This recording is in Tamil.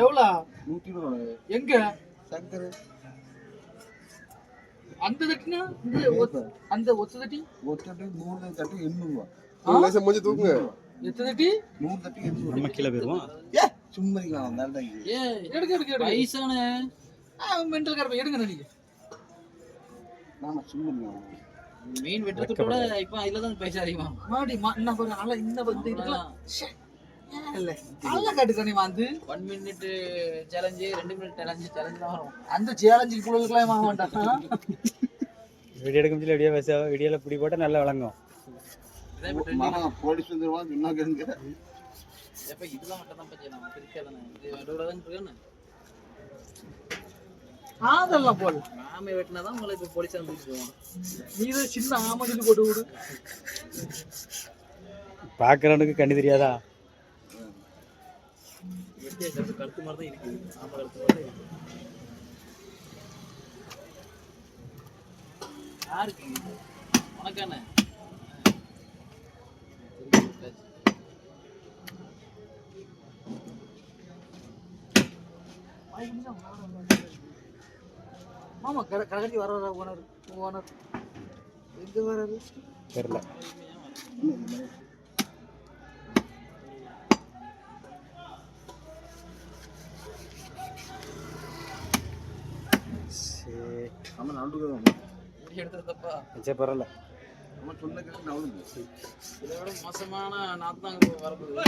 எவ்வளோ? 120. எங்க சங்கர் அந்த தட்டினா அந்த ஒத்த தட்டி ஒத்தட்டு 100 தட்டி 800 லேசா மூஞ்சி தூக்குங்க. எத்த தட்டி 100 தட்டி 800 நம்ம கீழே போயிருவோம். ஏ சும்மா இருக்கலாம் நல்ல ஏ எடுக்க பைசானே மென்டல் காரப்ப எடுங்க நீங்க. நாம சும்மா இருக்கலாம். மீன் வெட்டுறதுக்கூட இப்போ இதுல தான் பைசா அதிகமா மாடி என்ன பாரு ஆள இந்த வந்து இருக்கலாம். இல்ல ஆள காட்டுக்கணி வந்து 1 மினிட் சேலஞ்ச் 2 மினிட் சேலஞ்ச் தான் வரும். அந்த சேலஞ்சுக்கு புள்ளலாம் வாங்க மாட்டான். வீடியோ எடுக்க முடியல, வீடியோல பிடி போட்டா நல்லா விளங்கும். மாமா போலீஸ் வந்துருவா சொன்னாங்க. எப்ப இதெல்லாம் மட்டும் தான் பச்சை நம்ம திருக்காதானே இது அதோட தான் இருக்குன்னு. அதெல்லாம் போல மாமே வெட்டினா தான் உங்களை இப்போ போலீஸ் வந்து போவாங்க. நீ தான் சின்ன ஆமகிட்டு போட்டு விடு. பாக்குறவனுக்கு கண்ணு தெரியாதா? வெட்டி கருத்து மாதிரி தான் இருக்குது. ஆமா கருத்து மாதிரி தான் இருக்குது. யாருக்கு உனக்கான மாமா கடைக்கு வர ஓனர் ஓனர் எங்க வராரு தெரியல. நம்ம நடுவுல எடுத்தது தப்பா சரி பரவாயில்ல. நம்ம சொன்ன கேட்டு நடுவுல இதை விட மோசமான நாத்து தான் வரப்போகுது.